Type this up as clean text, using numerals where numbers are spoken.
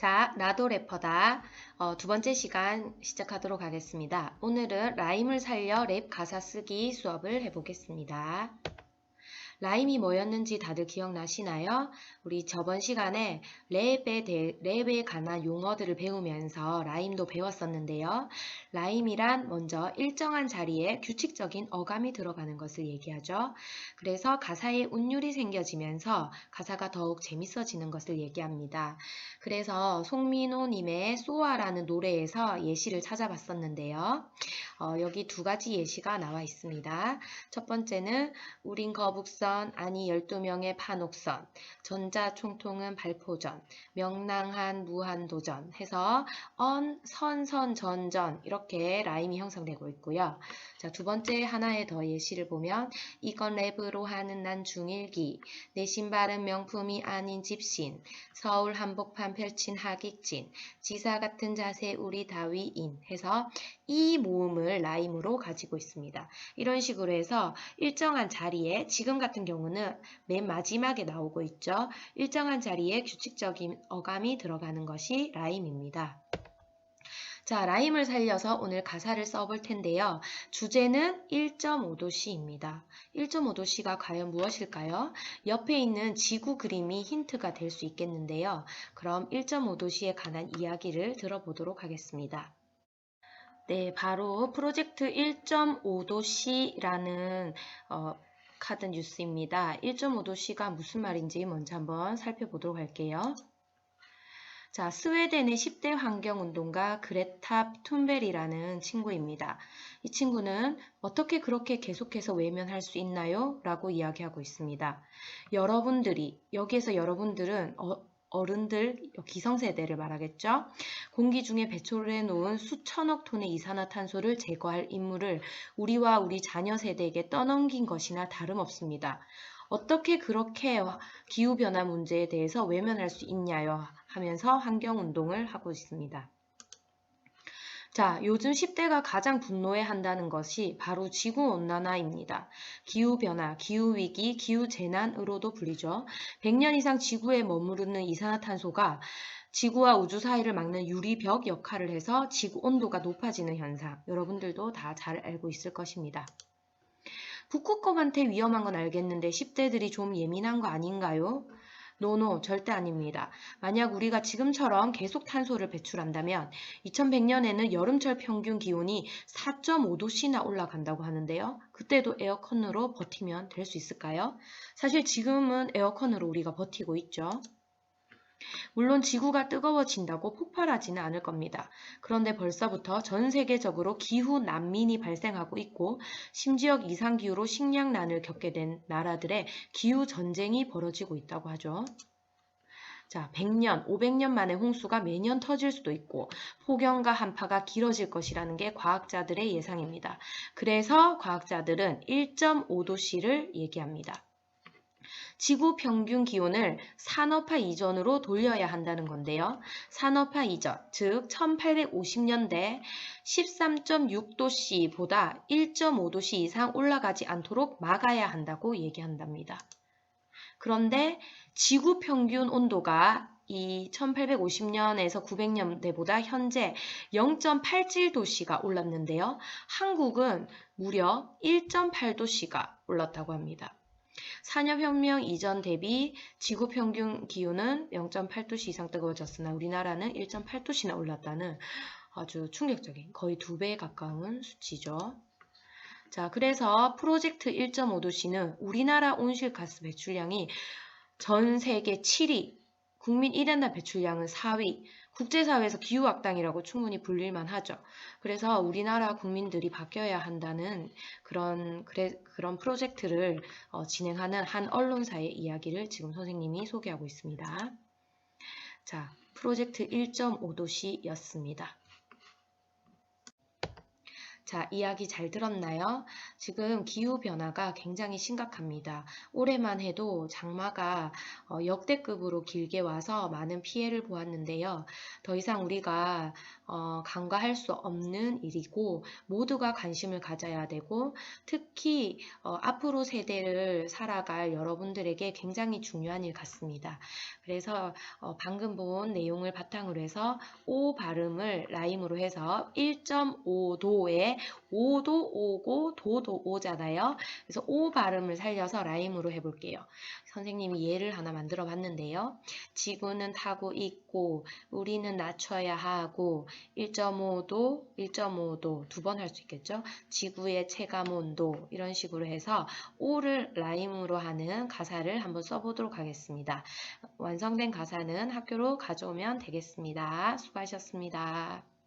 자, 나도 래퍼다. 두 번째 시간 시작하도록 하겠습니다. 오늘은 라임을 살려 랩 가사 쓰기 수업을 해보겠습니다. 라임이 뭐였는지 다들 기억나시나요? 우리 저번 시간에 랩에 관한 용어들을 배우면서 라임도 배웠었는데요. 라임이란 먼저 일정한 자리에 규칙적인 어감이 들어가는 것을 얘기하죠. 그래서 가사에 운율이 생겨지면서 가사가 더욱 재밌어지는 것을 얘기합니다. 그래서 송민호님의 쏘아라는 노래에서 예시를 찾아봤었는데요. 여기 두 가지 예시가 나와 있습니다. 첫 번째는 우린 거북선 아니 12명의 판옥선 전자총통은 발포전 명랑한 무한도전 해서 선전전 이렇게 라임이 형성되고 있고요. 자, 두 번째 하나의 더 예시를 보면 이건 랩으로 하는 난 중1기 내 신발은 명품이 아닌 집신 서울 한복판 펼친 하객진 지사 같은 자세 우리 다위인 해서 이 모음을 라임으로 가지고 있습니다. 이런 식으로 해서 일정한 자리에 지금 같은 경우는 맨 마지막에 나오고 있죠. 일정한 자리에 규칙적인 어감이 들어가는 것이 라임입니다. 자, 라임을 살려서 오늘 가사를 써볼 텐데요. 주제는 1.5도씨입니다. 1.5도씨가 과연 무엇일까요? 옆에 있는 지구 그림이 힌트가 될 수 있겠는데요. 그럼 1.5도씨에 관한 이야기를 들어보도록 하겠습니다. 네, 바로 프로젝트 1.5도씨라는 카드 뉴스입니다. 1.5도씨가 무슨 말인지 먼저 한번 살펴보도록 할게요. 자, 스웨덴의 10대 환경운동가 그레타 툰베리라는 친구입니다. 이 친구는 어떻게 그렇게 계속해서 외면할 수 있나요? 라고 이야기하고 있습니다. 여기에서 여러분들은 어른들, 기성세대를 말하겠죠. 공기 중에 배출해 놓은 수천억 톤의 이산화탄소를 제거할 임무를 우리와 우리 자녀 세대에게 떠넘긴 것이나 다름없습니다. 어떻게 그렇게 기후변화 문제에 대해서 외면할 수 있냐요? 하면서 환경운동을 하고 있습니다. 자, 요즘 10대가 가장 분노해한다는 것이 바로 지구온난화입니다. 기후변화, 기후위기, 기후재난으로도 불리죠. 100년 이상 지구에 머무르는 이산화탄소가 지구와 우주 사이를 막는 유리벽 역할을 해서 지구 온도가 높아지는 현상, 여러분들도 다 잘 알고 있을 것입니다. 북극곰한테 위험한 건 알겠는데 10대들이 좀 예민한 거 아닌가요? 노노, 절대 아닙니다. 만약 우리가 지금처럼 계속 탄소를 배출한다면 2100년에는 여름철 평균 기온이 4.5도씨나 올라간다고 하는데요. 그때도 에어컨으로 버티면 될 수 있을까요? 사실 지금은 에어컨으로 우리가 버티고 있죠. 물론 지구가 뜨거워진다고 폭발하지는 않을 겁니다. 그런데 벌써부터 전 세계적으로 기후 난민이 발생하고 있고 심지어 이상기후로 식량난을 겪게 된 나라들의 기후 전쟁이 벌어지고 있다고 하죠. 자, 100년, 500년 만에 홍수가 매년 터질 수도 있고 폭염과 한파가 길어질 것이라는 게 과학자들의 예상입니다. 그래서 과학자들은 1.5도씨를 얘기합니다. 지구 평균 기온을 산업화 이전으로 돌려야 한다는 건데요. 산업화 이전, 즉 1850년대 13.6도씨보다 1.5도씨 이상 올라가지 않도록 막아야 한다고 얘기한답니다. 그런데 지구 평균 온도가 이 1850년에서 900년대보다 현재 0.87도씨가 올랐는데요. 한국은 무려 1.8도씨가 올랐다고 합니다. 산업혁명 이전 대비 지구 평균 기온은 0.8도씨 이상 뜨거워졌으나 우리나라는 1.8도씨나 올랐다는 아주 충격적인 거의 2배에 가까운 수치죠. 자, 그래서 프로젝트 1.5도씨는 우리나라 온실가스 배출량이 전 세계 7위, 국민 1인당 배출량은 4위, 국제사회에서 기후악당이라고 충분히 불릴만 하죠. 그래서 우리나라 국민들이 바뀌어야 한다는 그런 프로젝트를 진행하는 한 언론사의 이야기를 지금 선생님이 소개하고 있습니다. 자, 프로젝트 1.5도씨였습니다. 자, 이야기 잘 들었나요? 지금 기후변화가 굉장히 심각합니다. 올해만 해도 장마가 역대급으로 길게 와서 많은 피해를 보았는데요. 더 이상 우리가 간과할 수 없는 일이고 모두가 관심을 가져야 되고 특히 앞으로 세대를 살아갈 여러분들에게 굉장히 중요한 일 같습니다. 그래서 방금 본 내용을 바탕으로 해서 오 발음을 라임으로 해서 1.5도에 5도 오고 도도 오잖아요. 그래서 오 발음을 살려서 라임으로 해볼게요. 선생님이 예를 하나 만들어 봤는데요. 지구는 타고 있고 우리는 낮춰야 하고 1.5도, 1.5도 두 번 할 수 있겠죠. 지구의 체감온도 이런 식으로 해서 오를 라임으로 하는 가사를 한번 써보도록 하겠습니다. 완성된 가사는 학교로 가져오면 되겠습니다. 수고하셨습니다.